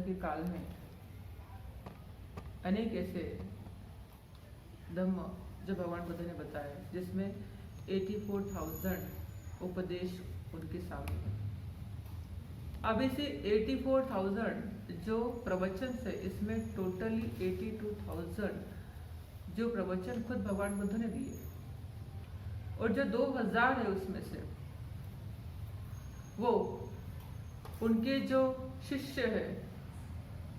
के काल में अनेक ऐसे धम्म जो भगवान बुद्ध ने बताए, जिसमें 84,000 उपदेश उनके सामने हैं। अब इसे 84,000 जो प्रवचन है, इसमें टोटली 82,000 जो प्रवचन खुद भगवान बुद्ध ने दिए, और जो 2,000 है उसमें से वो उनके जो शिष्य है,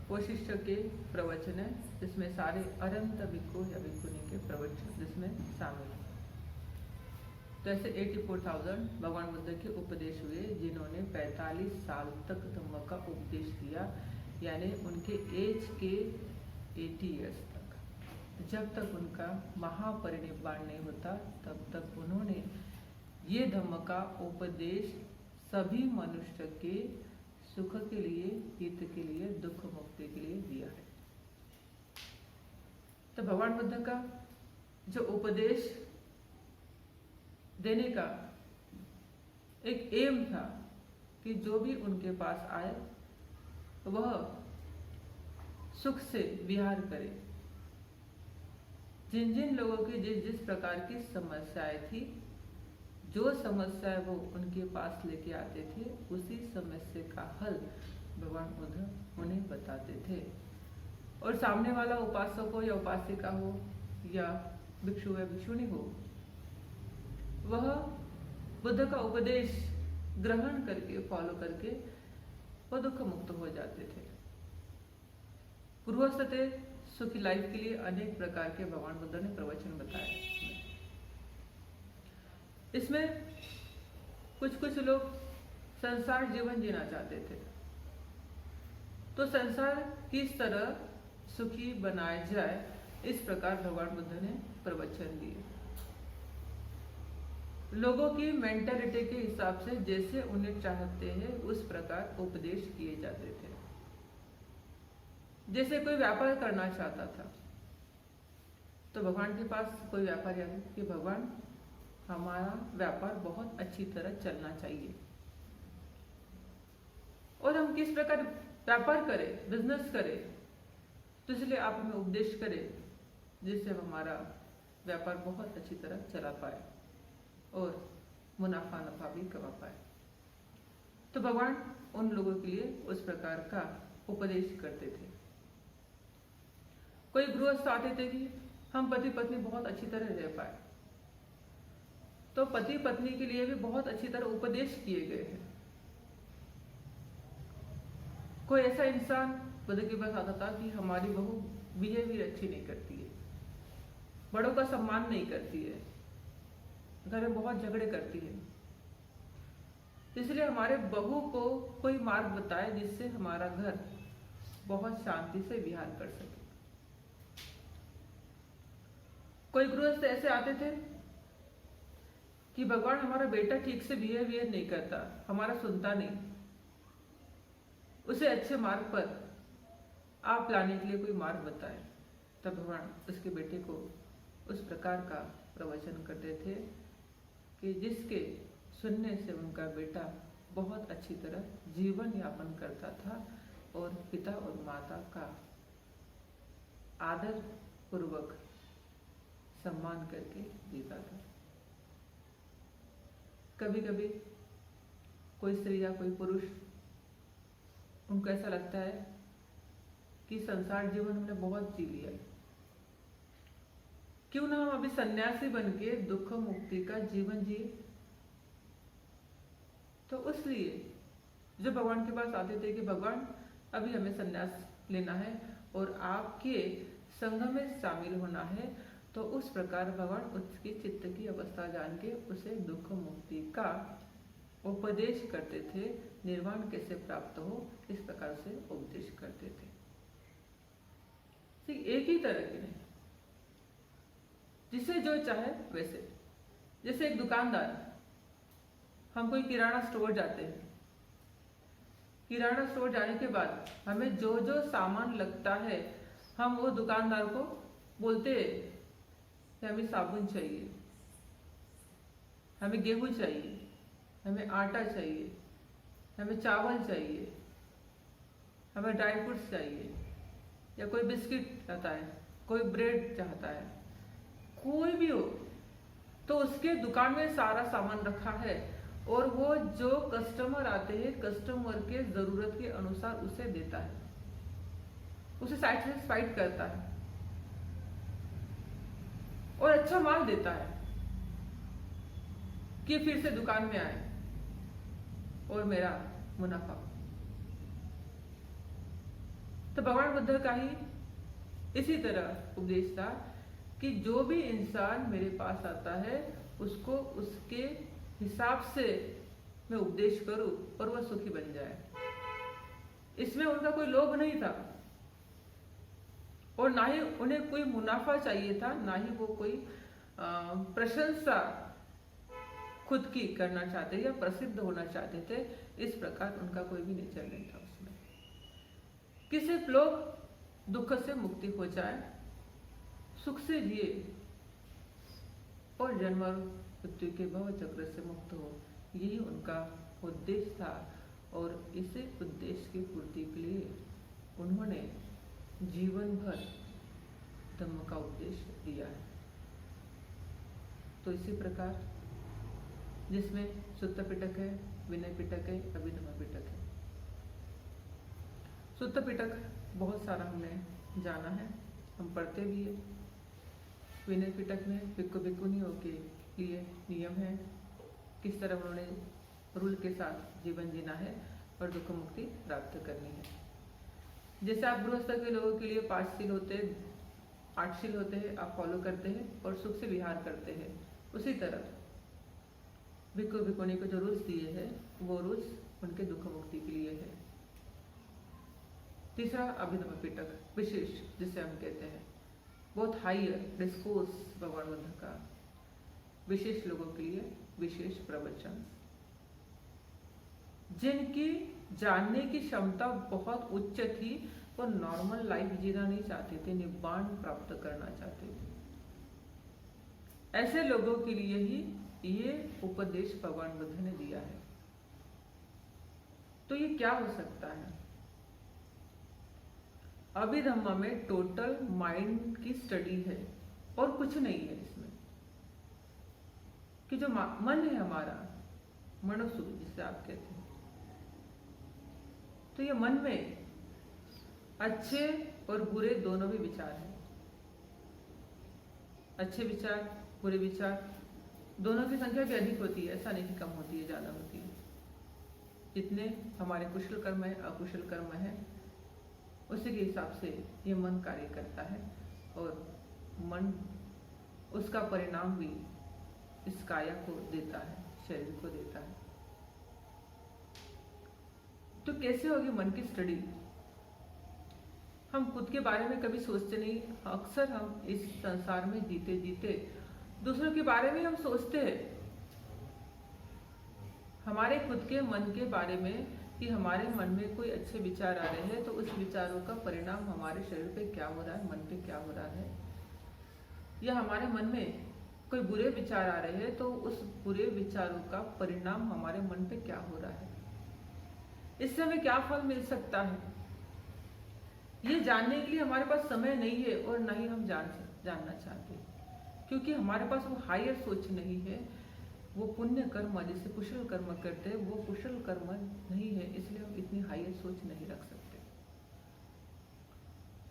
वो शिष्य के प्रवचन है, जिसमें सारे अनंत भिक्खु या भिक्खुनी के प्रवचन जिसमें शामिल है। तो ऐसे 84,000 भगवान बुद्ध के उपदेश हुए, जिन्होंने 45 साल तक धम्म का उपदेश दिया, यानी उनके एज के 80 ईयर्स तक, जब तक उनका महापरिनिर्वाण नहीं होता तब तक उन्होंने ये धम्म का उपदेश सभी मनुष्य के सुख के लिए, हित के लिए, दुख मुक्ति के लिए दिया है। तो भगवान बुद्ध का जो उपदेश देने का एक एम था कि जो भी उनके पास आए वह सुख से विहार करे। जिन जिन लोगों की जिस जिस प्रकार की समस्याएं थी, जो समस्या वो उनके पास लेके आते थे, उसी समस्या का हल भगवान बुद्ध उन्हें बताते थे। और सामने वाला उपासक हो या उपासिका हो या भिक्षु या भिक्षुणी हो, वह बुद्ध का उपदेश ग्रहण करके, फॉलो करके वह दुख मुक्त हो जाते थे। गृहस्थ सुखी लाइफ के लिए अनेक प्रकार के भगवान बुद्ध ने प्रवचन बताए। इसमें कुछ लोग संसार जीवन जीना चाहते थे, तो संसार किस तरह सुखी बनाया जाए, इस प्रकार भगवान बुद्ध ने प्रवचन दिए। लोगों की मेंटालिटी के हिसाब से जैसे उन्हें चाहते हैं उस प्रकार उपदेश किए जाते थे। जैसे कोई व्यापार करना चाहता था, तो भगवान के पास कोई व्यापारी आया कि भगवान हमारा व्यापार बहुत अच्छी तरह चलना चाहिए, और हम किस प्रकार व्यापार करें, बिजनेस करें, तो इसलिए आप हमें उपदेश करें जिससे हमारा व्यापार बहुत अच्छी तरह चला पाए और मुनाफा नफा भी कमा पाए। तो भगवान उन लोगों के लिए उस प्रकार का उपदेश करते थे। कोई गृहस्थ आते थे कि हम पति पत्नी बहुत अच्छी तरह रह पाए, तो पति पत्नी के लिए भी बहुत अच्छी तरह उपदेश किए गए हैं। कोई ऐसा इंसान बुद्ध के पास आता था कि हमारी बहू बिहेवियर अच्छी नहीं करती है, बड़ों का सम्मान नहीं करती है, घर में बहुत झगड़े करती है, इसलिए हमारे बहू को कोई मार्ग बताए जिससे हमारा घर बहुत शांति से विहार कर सके। कोई गृहस्थ ऐसे आते थे कि भगवान हमारा बेटा ठीक से बिहेवियर नहीं करता, हमारा सुनता नहीं, उसे अच्छे मार्ग पर आप लाने के लिए कोई मार्ग बताए। तब भगवान उसके बेटे को उस प्रकार का प्रवचन करते थे कि जिसके सुनने से उनका बेटा बहुत अच्छी तरह जीवन यापन करता था और पिता और माता का आदर पूर्वक सम्मान करके जीता था। कभी कभी कोई स्त्री या कोई पुरुष, उनको ऐसा लगता है कि संसार जीवन हमने बहुत जी लिया, क्यों ना हम अभी सन्यासी बन के दुख मुक्ति का जीवन जिए। तो इसलिए जो भगवान के पास आते थे कि भगवान अभी हमें सन्यास लेना है और आपके संघ में शामिल होना है, तो उस प्रकार भगवान उसकी चित्त की अवस्था जान के उसे दुख मुक्ति का उपदेश करते थे। निर्वाण कैसे प्राप्त हो, इस प्रकार से उपदेश करते थे। एक ही तरह के नहीं, जिसे जो चाहे वैसे। जैसे एक दुकानदार, हम कोई किराना स्टोर जाते हैं, किराना स्टोर जाने के बाद हमें जो जो सामान लगता है, हम वो दुकानदार को बोलते हैं कि हमें साबुन चाहिए, हमें गेहूं चाहिए, हमें आटा चाहिए, हमें चावल चाहिए, हमें ड्राई फ्रूट्स चाहिए, या कोई बिस्किट चाहता है, कोई ब्रेड चाहता है, कोई भी हो, तो उसके दुकान में सारा सामान रखा है और वो जो कस्टमर आते हैं कस्टमर के जरूरत के अनुसार उसे देता है, उसे सेटिस्फाइड करता है और अच्छा माल देता है कि फिर से दुकान में आए और मेरा मुनाफा। तो भगवान बुद्ध का ही इसी तरह उपदेश था कि जो भी इंसान मेरे पास आता है उसको उसके हिसाब से मैं उपदेश करूं और वह सुखी बन जाए। इसमें उनका कोई लोभ नहीं था और ना ही उन्हें कोई मुनाफा चाहिए था, ना ही वो कोई प्रशंसा खुद की करना चाहते या प्रसिद्ध होना चाहते थे। इस प्रकार उनका कोई भी नेचर नहीं था उसमें कि सिर्फ लोग दुख से मुक्ति हो जाए, सुख से जिए और जन्म मृत्यु के भव चक्र से मुक्त हो, यही उनका उद्देश्य था। और इसी उद्देश्य की पूर्ति के लिए उन्होंने जीवन भर धम्म का उपदेश दिया है। तो इसी प्रकार जिसमें सुत्त पिटक है, विनय पिटक है, अभिधम्म पिटक है। सुत्त पिटक बहुत सारा हमने जाना है, हम पढ़ते भी है। विनय पिटक में भिक्खु भिक्खुनियों के लिए नियम है, किस तरह उन्होंने रूल के साथ जीवन जीना है और दुख मुक्ति प्राप्त करनी है। जैसे आप गृहस्थ के लोगों के लिए 5 शील होते हैं, 8 शील होते हैं, आप फॉलो करते हैं और सुख से विहार करते हैं, उसी तरह भिक्खु भिक्खुनी को जो रूल्स दिए हैं वो रूल्स उनके दुख मुक्ति के लिए है। तीसरा अभिधम्म पिटक, विशेष जिसे हम कहते हैं, बहुत हायर डिस्कोर्स भगवान बुद्ध का, विशेष लोगों के लिए विशेष प्रवचन, जिनकी जानने की क्षमता बहुत उच्च थी, वो नॉर्मल लाइफ जीना नहीं चाहते थे, निब्बाण प्राप्त करना चाहते थे। ऐसे लोगों के लिए ही ये उपदेश भगवान बुद्ध ने दिया है। तो ये क्या हो सकता है? अभिधम्म में टोटल माइंड की स्टडी है और कुछ नहीं है इसमें, कि जो मन है हमारा, मनसु जिसे आप कहते हैं, तो ये मन में अच्छे और बुरे दोनों भी विचार हैं। अच्छे विचार, बुरे विचार दोनों की संख्या भी अधिक होती है, ऐसा नहीं कि कम होती है, ज्यादा होती है। जितने हमारे कुशल कर्म है, अकुशल कर्म है, उसी के हिसाब से ये मन कार्य करता है और मन उसका परिणाम भी इस काया को देता है, शरीर को देता है। तो कैसे होगी मन की स्टडी? हम खुद के बारे में कभी सोचते नहीं। अक्सर हम इस संसार में जीते जीते दूसरों के बारे में हम सोचते हैं, हमारे खुद के मन के बारे में, कि हमारे मन में कोई अच्छे विचार आ रहे हैं तो उस विचारों का परिणाम हमारे शरीर पे क्या हो रहा है, मन पे क्या हो रहा है, या हमारे मन में कोई बुरे विचार आ रहे हैं तो उस बुरे विचारों का परिणाम हमारे मन पे क्या हो रहा है, इससे हमें क्या फल मिल सकता है, ये जानने के लिए हमारे पास समय नहीं है और ना ही हम जानना चाहते, क्योंकि हमारे पास वो हायर सोच नहीं है। वो पुण्य कर्म जिसे कुशल कर्म करते हैं वो कुशल कर्म नहीं है, इसलिए हम इतनी हायर सोच नहीं रख सकते।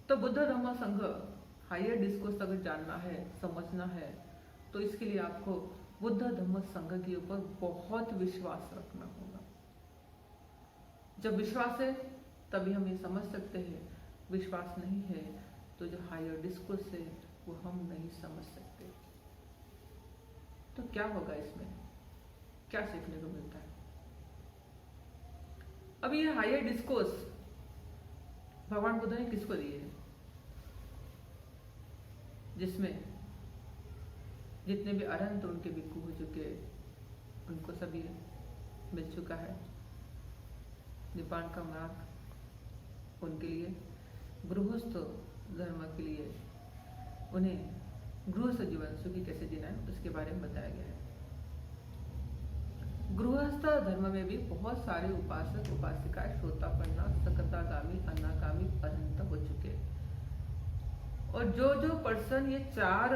तो बुद्ध धम्म संघ हायर डिस्कोर्स अगर जानना है, समझना है, तो इसके लिए आपको बुद्ध धम्म संघ के ऊपर बहुत विश्वास रखना होगा। जब विश्वास है तभी हम ये समझ सकते हैं, विश्वास नहीं है तो जो हायर डिस्कोर्स है वो हम नहीं समझ सकते। तो क्या होगा इसमें, क्या सीखने को मिलता है? अब ये हायर डिस्कोर्स भगवान बुद्ध ने किसको दिए हैं? जिसमें जितने भी अरहंत उनके भिक्खु हो चुके, उनको सभी मिल चुका है निब्बाण का मार्ग। उनके लिए गृहस्थ धर्म के लिए उन्हें गृहस्थ जीवन सुखी कैसे जीना है उसके बारे में बताया गया है। गृहस्थ धर्म में भी बहुत सारे उपासक उपासिकाएं, श्रोतापन्ना, सकतागामी, और जो जो पर्सन ये 4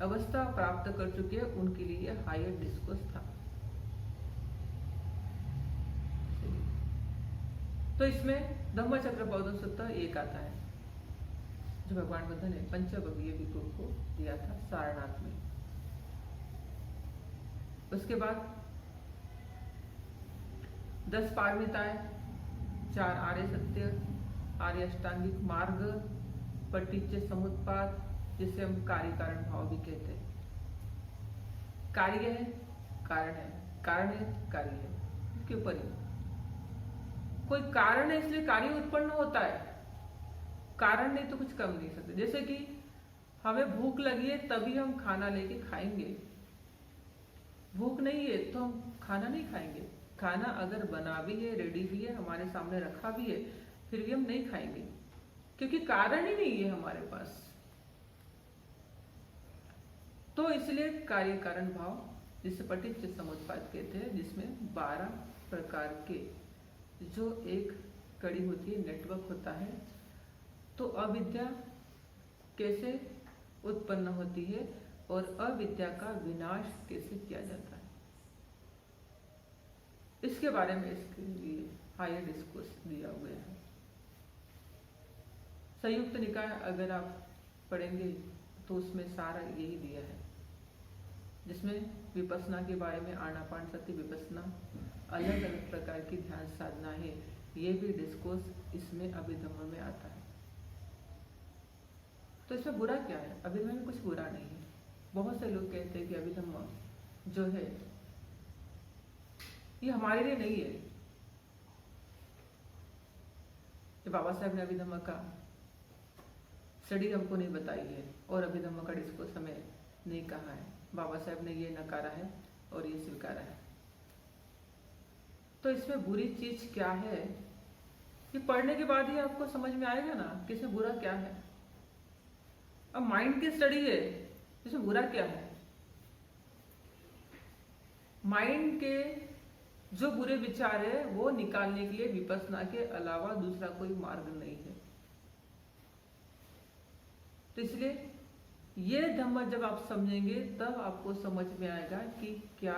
अवस्था प्राप्त कर चुके हैं उनके लिए हायर डिस्कोर्स था। तो इसमें धम्मचक्र सूत्र 1 आता है जो भगवान बुद्ध ने पंचभवीय भिक्षु को दिया था सारनाथ में। उसके बाद 10 पारमिताएं, 4 आर्य सत्य, आर्य अष्टांगिक मार्ग, पटिच्च समुत्पाद, जिसे हम कार्य कारण भाव भी कहते हैं। कार्य है, कारण है, कारण है, कार्य है, इसके ऊपर ही कोई कारण है इसलिए कार्य उत्पन्न होता है। कारण नहीं तो कुछ कर नहीं सकते। जैसे कि हमें भूख लगी है तभी हम खाना लेके खाएंगे, भूख नहीं है तो हम खाना नहीं खाएंगे। खाना अगर बना भी है, रेडी भी है, हमारे सामने रखा भी है, फिर भी हम नहीं खाएंगे क्योंकि कारण ही नहीं है हमारे पास। तो इसलिए कार्य कारण भाव, जिसे पटिच्च समुत्पाद कहते हैं, जिसमें 12 प्रकार के जो एक कड़ी होती है, नेटवर्क होता है। तो अविद्या कैसे उत्पन्न होती है और अविद्या का विनाश कैसे किया जाता है, इसके बारे में इसके लिए हायर डिस्कोर्स दिया हुआ है। संयुक्त निकाय अगर आप पढ़ेंगे तो उसमें सारा यही दिया है, जिसमें विपස්සना के बारे में आनापान सति विपස්සना, अलग अलग प्रकार की ध्यान साधना है, ये भी डिस्कोर्स इसमें अभिधम्म में आता है। तो इसमें बुरा क्या है? अभिधम्म में कुछ बुरा नहीं है। बहुत से लोग कहते हैं कि अभिधम्म जो है ये हमारे लिए नहीं है। जो बाबा साहब ने अभिधम्म का स्टडी हमको नहीं बताई है और अभिधम्म का डिस्कोर्स हमें नहीं कहा है। बाबा साहब ने ये नकारा है और ये स्वीकारा है। तो इसमें बुरी चीज क्या है, ये पढ़ने के बाद ही आपको समझ में आएगा ना कि इसमें बुरा क्या है। अब माइंड की स्टडी है, इसमें बुरा क्या है? माइंड के जो बुरे विचार है वो निकालने के लिए विपස්සना के अलावा दूसरा कोई मार्ग नहीं है। तो इसलिए ये धम्म जब आप समझेंगे तब आपको समझ में आएगा कि क्या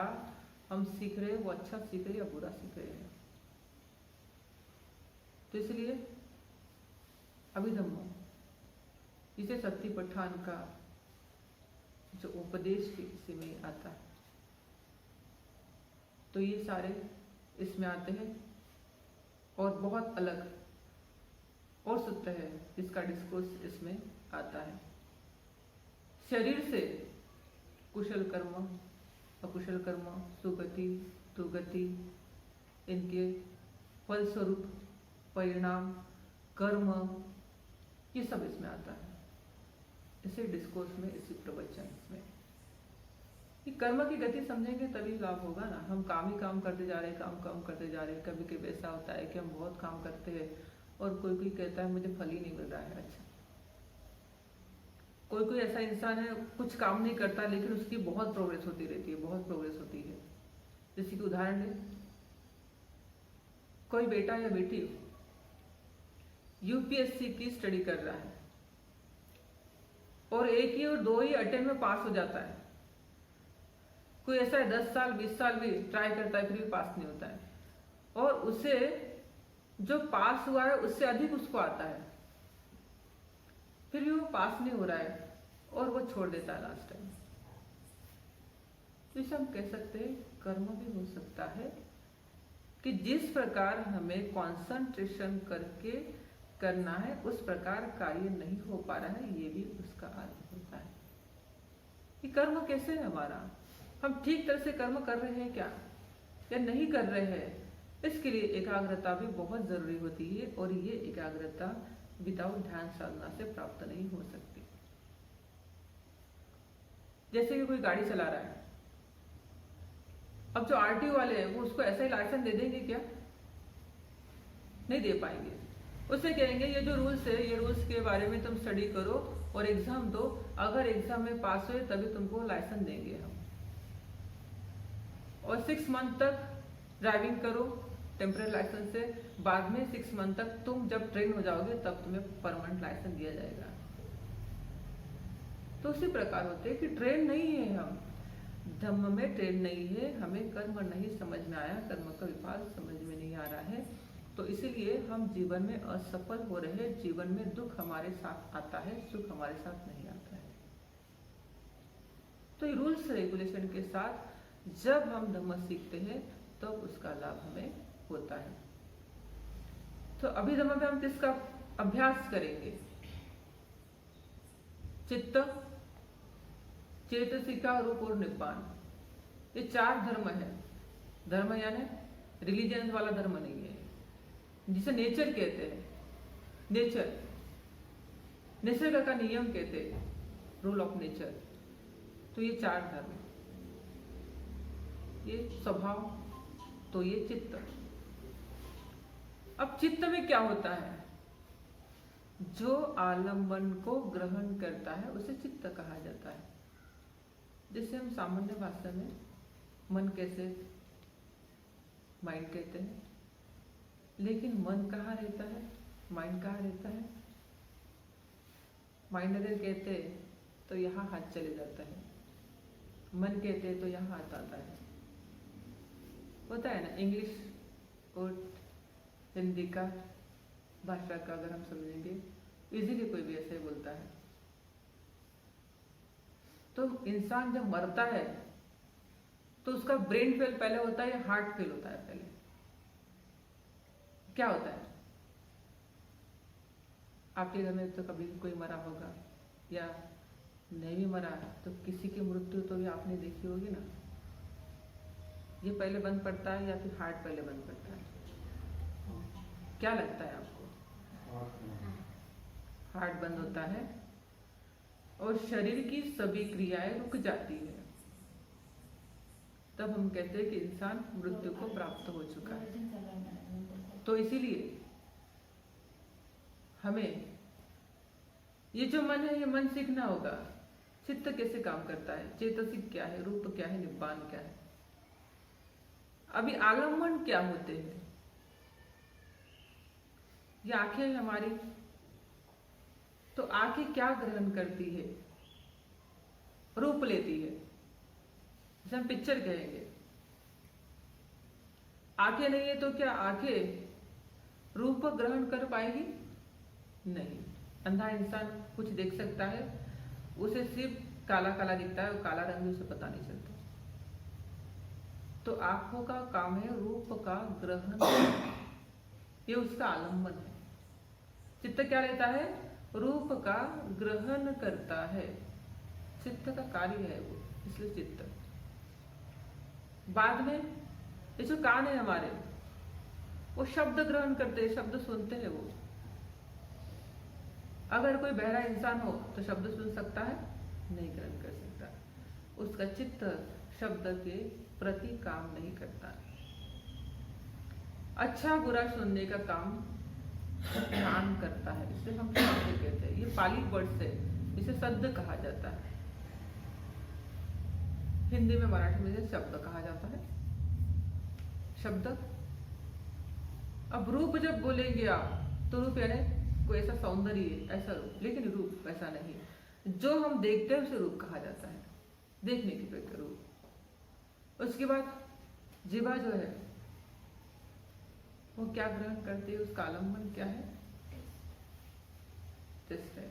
हम सीख रहे हैं वो अच्छा सीख रहे हैं या बुरा सीख रहे हैं। तो इसलिए अभिधम्म इसे सत्तिपट्ठान का जो उपदेश के किसी में आता है, तो ये सारे इसमें आते हैं। और बहुत अलग और सूत्र है जिसका डिस्कोर्स इसमें आता है। शरीर से कुशल कर्म, अकुशल कर्म, सुगति दुर्गति, इनके फलस्वरूप परिणाम, कर्म, ये सब इसमें आता है। इसे डिस्कोर्स में, इसी प्रवचन में ये कर्म की गति समझेंगे तभी लाभ होगा ना। हम काम ही काम करते जा रहे हैं, काम करते जा रहे हैं। कभी कभी ऐसा होता है कि हम बहुत काम करते हैं और कोई कोई कहता है मुझे फल ही नहीं मिल रहा है। अच्छा, कोई कोई ऐसा इंसान है कुछ काम नहीं करता लेकिन उसकी बहुत प्रोग्रेस होती रहती है, बहुत प्रोग्रेस होती है। जैसे कि उदाहरण है, कोई बेटा या बेटी यूपीएससी की स्टडी कर रहा है और 1 ही और 2 ही अटेम्प्ट में पास हो जाता है। कोई ऐसा है 10 साल 20 साल भी ट्राई करता है फिर भी पास नहीं होता है, और उसे जो पास हुआ है उससे अधिक उसको आता है, फिर भी वो पास नहीं हो रहा है और वो छोड़ देता है लास्ट टाइम। तो इसे हम कह सकते हैं कर्म भी हो सकता है कि जिस प्रकार हमें कॉन्सेंट्रेशन करके करना है उस प्रकार कार्य नहीं हो पा रहा है, ये भी उसका अर्थ होता है। कि कर्म कैसे है हमारा, हम ठीक तरह से कर्म कर रहे हैं क्या या नहीं कर रहे हैं, इसके लिए एकाग्रता भी बहुत जरूरी होती है। और ये एकाग्रता विदाउट ध्यान साधना से प्राप्त नहीं हो सकती। जैसे कि कोई गाड़ी चला रहा है, अब जो आरटीओ वाले हैं वो उसको ऐसा ही लाइसेंस दे देंगे क्या? नहीं दे पाएंगे। उससे कहेंगे ये जो रूल्स है, ये रूल्स के बारे में तुम स्टडी करो और एग्जाम दो, अगर एग्जाम में पास हुए तभी तुमको लाइसेंस देंगे हम। और 6 मंथ तक ड्राइविंग करो टेम्परेरी लाइसेंस से, बाद में 6 मंथ तक तुम जब ट्रेन हो जाओगे तब तुम्हें परमानेंट लाइसेंस दिया जाएगा। तो उसी प्रकार होते हैं कि ट्रेन नहीं है हम, धम्म में ट्रेन नहीं है, हमें कर्म नहीं समझ में आया, कर्म का विफल समझ में नहीं आ रहा है, तो इसीलिए हम जीवन में असफल हो रहे हैं। जीवन में दुख हमारे साथ आता है, सुख हमारे साथ नहीं आता है। तो ये रूल्स रेगुलेशन के साथ जब हम धम्म सीखते हैं तब उसका लाभ हमें होता है। तो अभी धम्म में हम किसका अभ्यास करेंगे? चित्त, चेतसिका, रूप और निब्बान, ये 4 धर्म है। धर्म यानी रिलीजियन वाला धर्म नहीं है, जिसे नेचर कहते हैं। नेचर, निसर्ग का नियम कहते हैं, रूल ऑफ नेचर। तो ये 4 धर्म, ये स्वभाव, तो ये चित्त। अब चित्त में क्या होता है? जो आलंबन को ग्रहण करता है उसे चित्त कहा जाता है। जिसे हम सामान्य भाषा में मन कैसे, माइंड कहते हैं। लेकिन मन कहाँ रहता है, माइंड कहाँ रहता है? माइंड अगर कहते तो यहाँ हाथ चले जाता है, मन कहते तो यहाँ हाथ आता है। होता है ना, इंग्लिश और हिंदी का भाषा का अगर हम समझेंगे, इजीली कोई भी ऐसे बोलता है। तो इंसान जब मरता है तो उसका ब्रेन फेल पहले होता है या हार्ट फेल होता है? पहले क्या होता है? आपके घर में तो कभी कोई मरा होगा, या नहीं भी मरा तो किसी की मृत्यु तो भी आपने देखी होगी ना। ये पहले बंद पड़ता है या फिर हार्ट पहले बंद पड़ता है? क्या लगता है आपको? हार्ट बंद होता है और शरीर की सभी क्रियाएं रुक जाती है। तब हम कहते हैं कि इंसान मृत्यु को प्राप्त हो चुका है। तो इसीलिए हमें ये जो मन है, ये मन सीखना होगा। चित्त कैसे काम करता है, चेतसिक क्या है, रूप क्या है, निब्बान क्या है। अभी आलम्बन क्या होते हैं? ये आंखें हमारी, तो आंखें क्या ग्रहण करती है? रूप लेती है, जैसे हम पिक्चर कहेंगे। आंखें नहीं है तो क्या आंखें रूप ग्रहण कर पाएगी? नहीं। अंधा इंसान कुछ देख सकता है, उसे सिर्फ काला काला दिखता है, और काला रंग भी उसे पता नहीं चलता। तो आंखों का काम है रूप का ग्रहण, ये उसका आलम्बन है। चित्त क्या रहता है? रूप का ग्रहण करता है, चित्त का कार्य है वो, इसलिए चित्त। बाद में ये जो कान है हमारे, वो शब्द ग्रहण करते हैं, शब्द सुनते हैं वो। अगर कोई बहरा इंसान हो तो शब्द सुन सकता है? नहीं ग्रहण कर सकता। उसका चित्त शब्द के प्रति काम नहीं करता। अच्छा बुरा सुनने का काम ध्यान करता है, इसे हम शब्द कहते हैं। ये पाली वर्ड से इसे शब्द कहा जाता है। हिंदी में, मराठी में इसे शब्द कहा जाता है, शब्द। अब रूप जब बोलेंगे आप, तो रूप यानी कोई ऐसा सौंदर्य, ऐसा रूप, लेकिन रूप वैसा नहीं। जो हम देखते हैं उसे रूप कहा जाता है, देखने की प्रक्रिया रूप। उसके बाद जीवा जो है वो क्या ग्रहण करती है? उसका आलम्बन क्या है? टेस्ट है,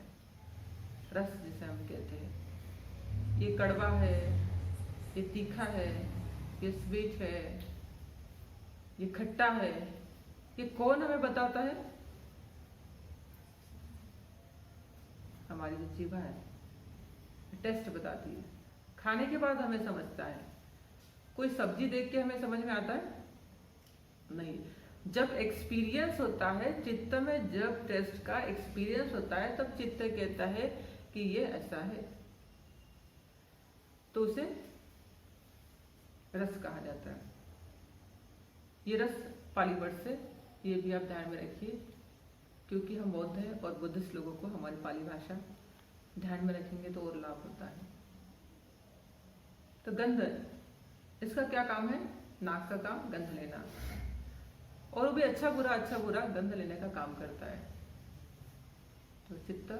रस जिसे हम कहते हैं। ये कड़वा है, ये तीखा है, ये स्वीट है, ये खट्टा है। ये कौन हमें बताता है? हमारी जो जीवा है, टेस्ट बताती है। खाने के बाद हमें समझता है। कोई सब्जी देख के हमें समझ में आता है? नहीं। जब एक्सपीरियंस होता है चित्त में, जब टेस्ट का एक्सपीरियंस होता है, तब चित्त कहता है कि ये ऐसा है, तो उसे रस कहा जाता है। ये रस पाली वर्ड से, ये भी आप ध्यान में रखिए, क्योंकि हम बौद्ध हैं और बुद्धिस्ट लोगों को हमारी पाली भाषा ध्यान में रखेंगे तो और लाभ होता है। तो गंध, इसका क्या काम है? नाक का काम गंध लेना, और वो भी अच्छा बुरा गंध लेने का काम करता है। तो चित्त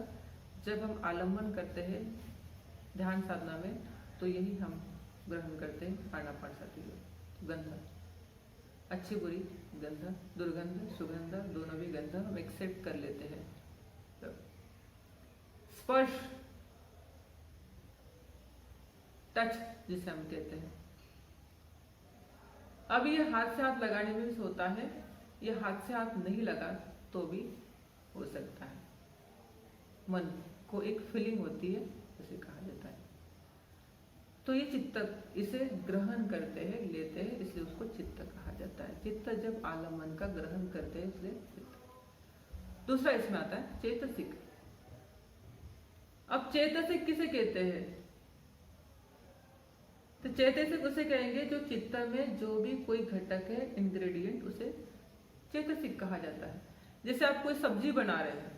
जब हम आलम्बन करते हैं ध्यान साधना में तो यही हम ग्रहण करते हैं। आनापानसति योग गंध, अच्छी बुरी गंध, दुर्गंध सुगंध दोनों भी गंध हम एक्सेप्ट कर लेते हैं। तो स्पर्श, टच जिसे हम कहते हैं। अब ये हाथ से हाथ लगाने में भी होता है, ये हाथ से हाथ नहीं लगा तो भी हो सकता है। मन को एक फीलिंग होती है, उसे कहा जाता है। तो ये चित्त, इसे ग्रहण करते हैं, लेते हैं, इसलिए उसको चित्त कहा जाता है। चित्त जब आलम्बन का ग्रहण करते हैं इसलिए चित्त। दूसरा इसमें आता है चेतसिक। अब चेतसिक किसे कहते हैं? तो चेतसिक उसे कहेंगे जो चित्त में जो भी कोई घटक है, इंग्रेडिएंट, उसे चेतसिक कहा जाता है। जैसे आप कोई सब्जी बना रहे हैं,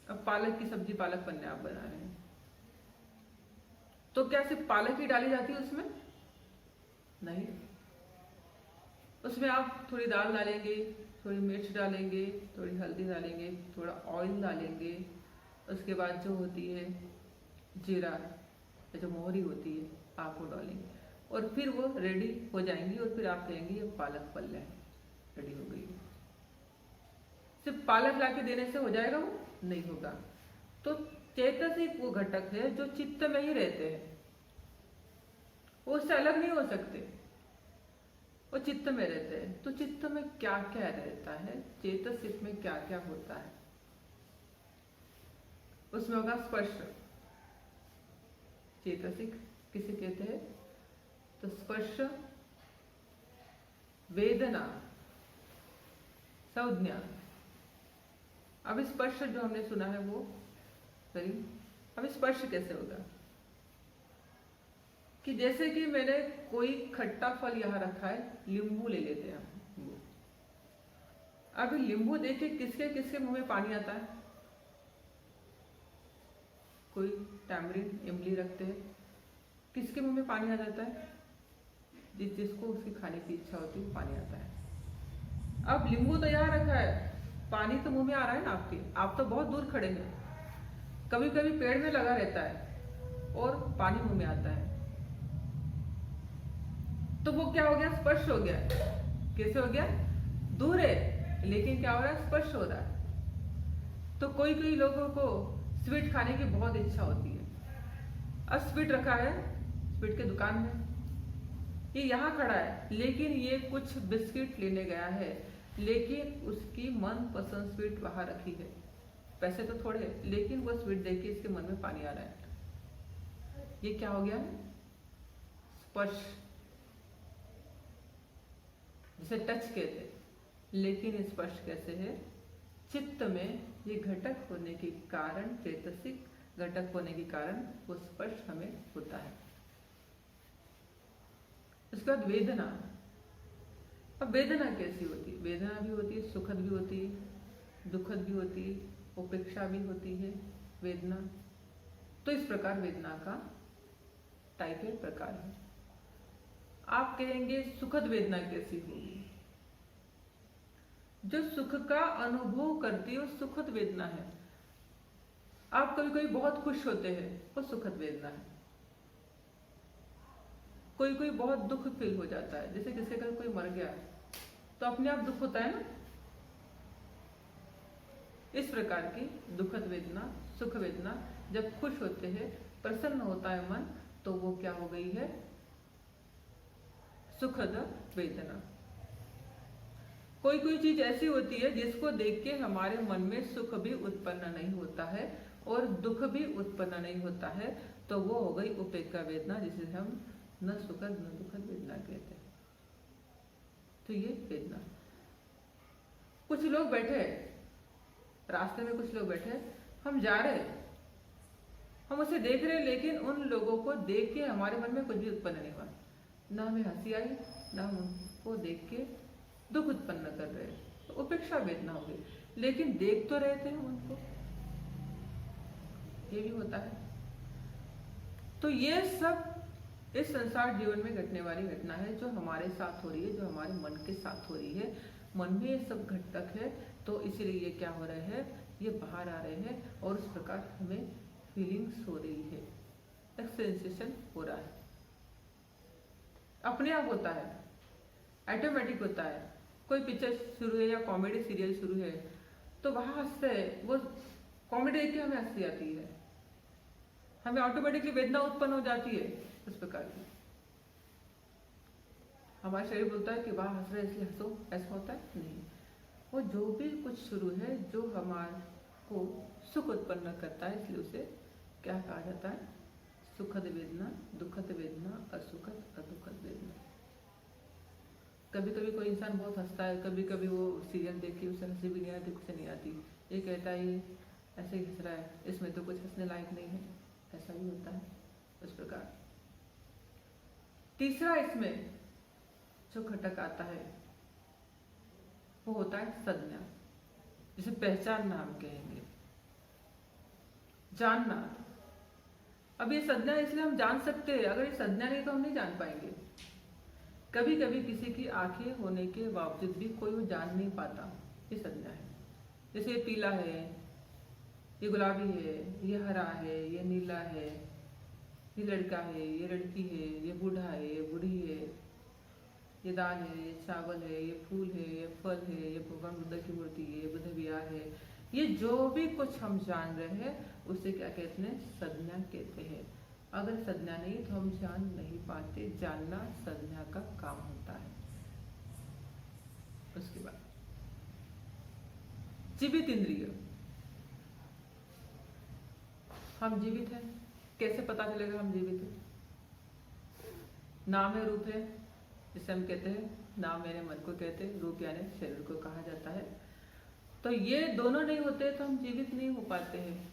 अब पालक की सब्जी, पालक पन्ने आप बना रहे हैं, तो क्या सिर्फ पालक ही डाली जाती है उसमें? नहीं, उसमें आप थोड़ी दाल डालेंगे, थोड़ी मिर्च डालेंगे, थोड़ी हल्दी डालेंगे, थोड़ा ऑयल डालेंगे, उसके बाद जो होती है जीरा, जो मोहरी होती है, आप वो डालेंगे और फिर वो रेडी हो जाएंगी और फिर आप कहेंगे ये पालक पल्ले है, रेडी हो गई। सिर्फ पालक लाके देने से हो जाएगा? वो नहीं होगा। तो चेतसिक वो घटक है जो चित्त में ही रहते हैं, वो उससे अलग नहीं हो सकते, वो चित्त में रहते हैं। तो चित्त में क्या क्या रहता है, चेतसिक में क्या क्या होता है? उसमें होगा स्पर्श। चेतसिक किसे कहते हैं? तो स्पर्श, वेदना, संज्ञा। अब स्पर्श जो हमने सुना है वो सही। अब स्पर्श कैसे होगा कि जैसे कि मैंने कोई खट्टा फल यहां रखा है, नींबू ले लेते हैं हम। अब नींबू देखे किसके किसके मुंह में पानी आता है? कोई टैमरिन, इमली रखते हैं, किसके मुंह में पानी आ जाता है? जिसको उसकी खाने की इच्छा होती है, पानी आता है। अब नींबू तो यहाँ रखा है, पानी तो मुंह में आ रहा है ना आपके, आप तो बहुत दूर खड़े हैं, कभी कभी पेड़ में लगा रहता है और पानी मुंह में आता है, तो वो क्या हो गया? स्पर्श हो गया। कैसे हो गया? दूर है लेकिन क्या हो रहा है? स्पर्श हो रहा है। तो कोई कोई लोगों को स्वीट खाने की बहुत इच्छा होती है। अब स्वीट रखा है स्वीट के दुकान में, ये यहाँ खड़ा है, लेकिन ये कुछ बिस्किट लेने गया है, लेकिन उसकी मनपसंद स्वीट वहां रखी है। पैसे तो थोड़े हैं, लेकिन वो स्वीट देख के इसके मन में पानी आ रहा है। ये क्या हो गया? स्पर्श, जिसे टच कहते हैं। लेकिन स्पर्श कैसे है? चित्त में ये घटक होने के कारण, चेतसिक घटक होने के कारण वो स्पर्श हमें होता है। उसके बाद वेदना। अब वेदना कैसी होती है? वेदना भी होती है, सुखद भी होती है, दुखद भी होती है, उपेक्षा भी होती है वेदना। तो इस प्रकार वेदना का टाइप है, प्रकार है। आप कहेंगे सुखद वेदना कैसी होगी? जो सुख का अनुभव करती है वो सुखद वेदना है। आप कभी कभी बहुत खुश होते हैं, वो सुखद वेदना है। कोई कोई बहुत दुख फील हो जाता है, जैसे किसी का कोई मर गया तो अपने आप दुख होता है ना। इस प्रकार की दुखद वेदना, सुख वेदना, जब खुश होते हैं, प्रसन्न होता है मन, तो वो क्या हो गई है? सुखद वेदना। कोई कोई चीज ऐसी होती है जिसको देख के हमारे मन में सुख भी उत्पन्न नहीं होता है और दुख भी उत्पन्न नहीं होता है, तो वो हो गई उपेक्षा वेदना, जिसे हम न सुखद न दुखद वेदना कहते हैं। तो ये वेदना। कुछ लोग बैठे रास्ते में, कुछ लोग बैठे, हम जा रहे हैं, हम उसे देख रहे हैं, लेकिन उन लोगों को देख के हमारे मन में कुछ भी उत्पन्न नहीं हुआ, ना हमें हंसी आई, ना हम उनको देख के दुख उत्पन्न कर रहे हैं, तो उपेक्षा वेदना हो गई। लेकिन देख तो रहे थे हम उनको, ये भी होता है। तो ये सब इस संसार जीवन में घटने वाली घटना है, जो हमारे साथ हो रही है, जो हमारे मन के साथ हो रही है। मन में ये सब घटक है, तो इसीलिए ये क्या हो रहे हैं? ये बाहर आ रहे हैं और उस प्रकार हमें फीलिंग्स हो रही है, एक सेंसेशन हो रहा है, अपने आप होता है, ऑटोमेटिक होता है। कोई पिक्चर शुरू है या कॉमेडी सीरियल शुरू है तो वहां हंसते हैं, वो कॉमेडी देख के हमें हंसी आती है, हमें ऑटोमेटिकली वेदना उत्पन्न हो जाती है उस प्रकार की। हमारा शरीर बोलता है कि वाह हंस रहे इसलिए हंसो, ऐसा होता है नहीं। वो जो भी कुछ शुरू है जो हमारे को सुख उत्पन्न करता है, इसलिए उसे क्या कहा जाता है? सुखद वेदना, दुखद वेदना, असुखद अदुखद वेदना। कभी कभी कोई इंसान बहुत हंसता है, कभी कभी वो सीरियल देख के उसे हंसी भी नहीं आती, कुछ नहीं आती, ये कहता है ये ऐसे ही हंस रहा है, इसमें तो कुछ हंसने लायक नहीं है, ऐसा भी होता है उस प्रकार। तीसरा इसमें जो घटक आता है वो होता है संज्ञा, जिसे पहचानना हम कहेंगे, जानना। अब ये संज्ञा इसलिए हम जान सकते हैं, अगर ये संज्ञा नहीं तो हम नहीं जान पाएंगे। कभी कभी किसी की आंखें होने के बावजूद भी कोई वो जान नहीं पाता, ये संज्ञा है। जैसे ये पीला है, ये गुलाबी है, ये हरा है, ये नीला है, ये लड़का है, ये लड़की है, ये बूढ़ा है, ये बूढ़ी है, ये दाल है, ये चावल है, ये फूल है, ये फल है, ये भगवान बुद्ध की मूर्ति है, ये बुद्ध विहार है। ये जो भी कुछ हम जान रहे हैं उसे क्या कहते हैं? संज्ञा कहते हैं। अगर संज्ञा नहीं तो हम जान नहीं पाते, जानना संज्ञा का काम होता है। उसके बाद जीवित इंद्रिय, हम जीवित हैं, कैसे पता चलेगा हम जीवित हैं? नाम है, रूप है, जिसे हम कहते हैं नाम यानी मन को कहते हैं, रूप यानी शरीर को कहा जाता है। तो ये दोनों नहीं होते तो हम जीवित नहीं हो पाते हैं।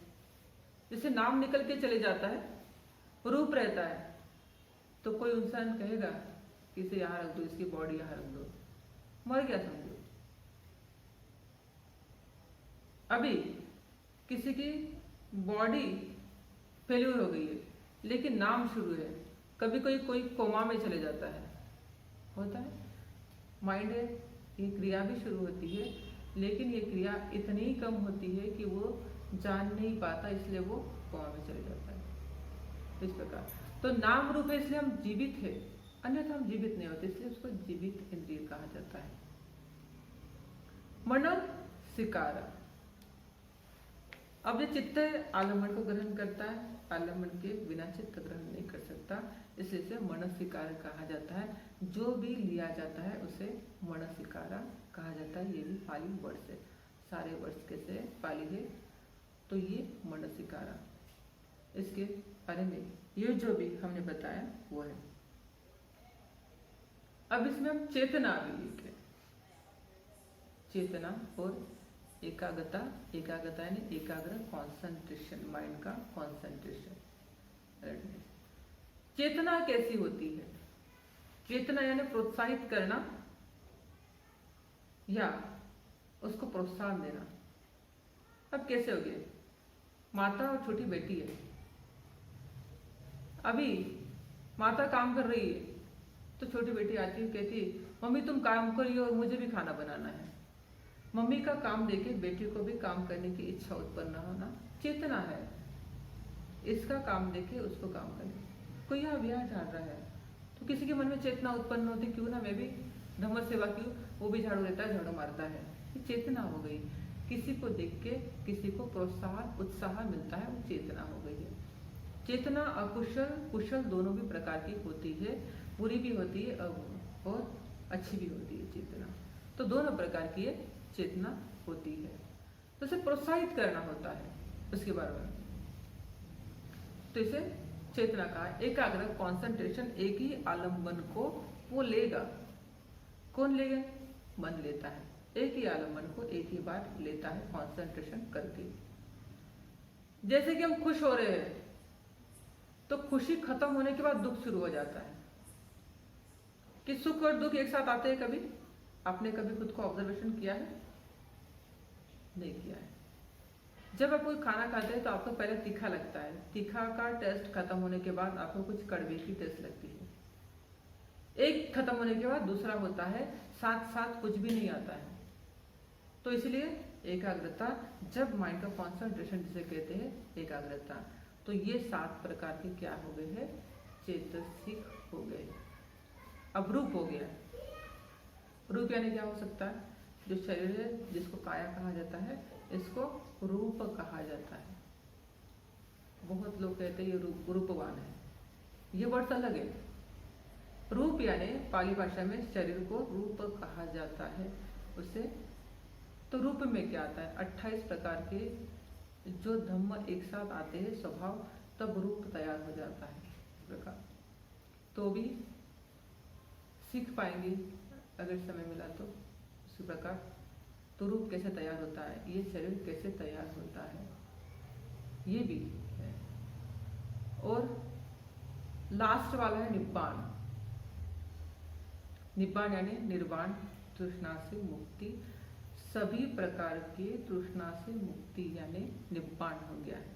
जैसे नाम निकल के चले जाता है, रूप रहता है, तो कोई इंसान कहेगा कि इसे यहाँ रख दो, इसकी बॉडी यहाँ रख दो, मर गया समझो। अभी किसी की बॉडी फेल्यूर हो गई है लेकिन नाम शुरू है, कभी कोई कोमा में चले जाता है, होता है, माइंड है, ये क्रिया भी शुरू होती है लेकिन ये क्रिया इतनी कम होती है कि वो जान नहीं पाता, इसलिए वो कोमा में चले जाता है। इस प्रकार तो नाम रूप है इसलिए हम जीवित है, अन्यथा हम जीवित नहीं होते, इसलिए उसको जीवित इंद्रिय कहा जाता है। मनसिकारा, अब ये चित्त आलम्बन को ग्रहण करता है, आलम्बन के बिना चित्त ग्रहण नहीं कर सकता, इसलिए इसे मनसिकार कहा जाता है। जो भी लिया जाता है उसे मनसिकारा कहा जाता है। ये भी पाली वर्ड है, सारे वर्ड कैसे पाली है, तो ये मनसिकारा, इसके बारे में ये जो भी हमने बताया वो है। अब इसमें हम चेतना भी लिखे, चेतना और एकाग्रता, एकाग्रता यानी एकाग्र, कॉन्सेंट्रेशन, माइंड का कॉन्सेंट्रेशन। चेतना कैसी होती है? चेतना यानी प्रोत्साहित करना या उसको प्रोत्साहन देना। अब कैसे हो गए? माता और छोटी बेटी है, अभी माता काम कर रही है तो छोटी बेटी आती है, कहती मम्मी तुम काम करिए और मुझे भी खाना बनाना है। मम्मी का काम देखे बेटी को भी काम करने की इच्छा उत्पन्न होना चेतना है। इसका काम देखे उसको काम करने, कोई यहाँ ब्याह झाड़ रहा है तो किसी के मन में चेतना उत्पन्न होती, क्यों ना मैं भी धर्म सेवा क्यों, वो भी झाड़ू देता है, झाड़ू मारता है, ये चेतना हो गई। किसी को देख के किसी को प्रोत्साहन उत्साह मिलता है, वो चेतना हो गई है। चेतना अकुशल कुशल दोनों भी प्रकार की होती है, बुरी भी होती है और अच्छी भी होती है चेतना, तो दोनों प्रकार की ये चेतना होती है। तो इसे प्रोत्साहित करना होता है उसके बारे में, तो इसे चेतना का एकाग्र, कॉन्सेंट्रेशन, एक ही आलम्बन को वो लेगा। कौन लेगा? मन लेता है, एक ही आलम्बन को एक ही बार लेता है कॉन्सेंट्रेशन करके। जैसे कि हम खुश हो रहे हैं तो खुशी खत्म होने के बाद दुख शुरू हो जाता है, कि सुख और दुख एक साथ आते हैं। कभी आपने कभी खुद को ऑब्जर्वेशन किया है? नहीं किया है। जब आप कोई खाना खाते हैं तो आपको पहले तीखा लगता है, तीखा का टेस्ट खत्म होने के बाद आपको कुछ कड़वे की टेस्ट लगती है, एक खत्म होने के बाद दूसरा होता है, साथ साथ कुछ भी नहीं आता है। तो इसलिए एकाग्रता, जब माइंड का कॉन्सेंट्रेशन जिसे कहते हैं एकाग्रता, तो ये 7 प्रकार के क्या हो गए हैं, चेतसिक हो गए। अब रूप हो गया। रूप यानी क्या हो सकता है, जो शरीर है जिसको काया कहा जाता है, इसको रूप कहा जाता है। बहुत लोग कहते हैं ये रूपवान है, ये वर्ड अलग है। रूप यानी पाली भाषा में शरीर को रूप कहा जाता है उसे। तो रूप में क्या आता है, 28 प्रकार के जो धम्म एक साथ आते हैं स्वभाव, तब रूप तैयार हो जाता है इस प्रकार। तो भी सीख पाएंगे अगर समय मिला तो उसी प्रकार। तो रूप कैसे तैयार होता है, ये शरीर कैसे तैयार होता है, ये भी है। और लास्ट वाला है निब्बाण। निब्बाण यानी निर्वाण, तृष्णा से मुक्ति। सभी प्रकार के तृष्णा से मुक्ति यानी निब्बाण हो गया है।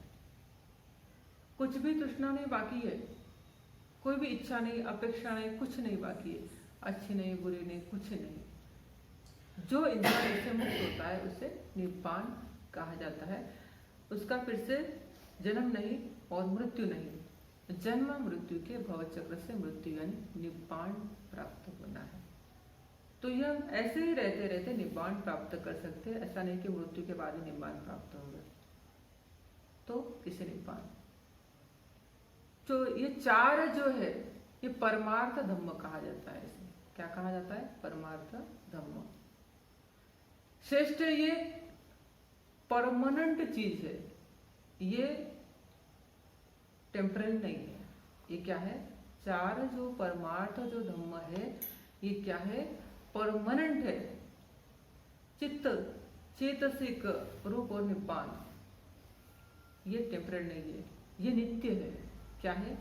कुछ भी तृष्णा नहीं बाकी है, कोई भी इच्छा नहीं, अपेक्षा नहीं, कुछ नहीं बाकी है। अच्छी नहीं, बुरी नहीं, कुछ नहीं। जो इंसान इससे मुक्त होता है उसे निब्बाण कहा जाता है। उसका फिर से जन्म नहीं और मृत्यु नहीं। जन्म मृत्यु के भवचक्र से मृत्यु यानी निब्बाण प्राप्त होना है। तो यह ऐसे ही रहते रहते निब्बाण प्राप्त कर सकते हैं। ऐसा नहीं कि मृत्यु के बाद ही निब्बाण प्राप्त होगा। तो किसे निब्बाण, तो ये 4 जो है ये परमार्थ धम्म कहा जाता है। इसे क्या कहा जाता है, परमार्थ धम्म। श्रेष्ठ ये परमानेंट चीज है, ये टेम्पररी नहीं है। ये क्या है, 4 जो परमार्थ जो धम्म है ये क्या है, परमानेंट है। चित्त, चेतसिक, रूप और निब्बाण ये टेम्पररी नहीं है, ये नित्य है। क्या है,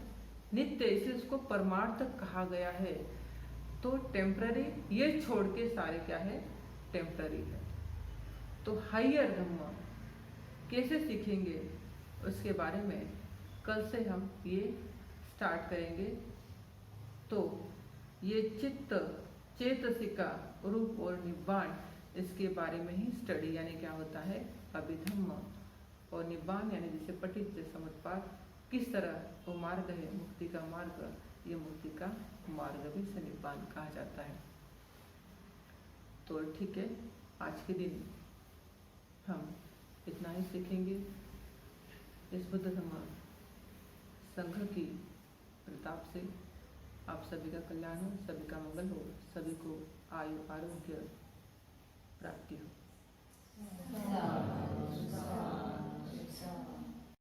नित्य, इसे उसको परमार्थ कहा गया है। तो टेम्पररी ये छोड़ के सारे क्या है, टेम्पररी है। तो हायर धम्म कैसे सीखेंगे उसके बारे में कल से हम ये स्टार्ट करेंगे। तो ये चित्त, चेतसिका, रूप और निब्बाण, इसके बारे में ही स्टडी, यानी क्या होता है अभिधम्म। और निब्बाण यानी जिसे पठित समुत्पाद, किस तरह वो मार्ग है मुक्ति का मार्ग, ये मुक्ति का मार्ग भी से निब्बाण कहा जाता है। तो ठीक है, आज के दिन हम इतना ही सीखेंगे। इस बुद्ध धम्म संघ की प्रताप से आप सभी का कल्याण हो, सभी का मंगल हो, सभी को आयु आरोग्य प्राप्ति हो।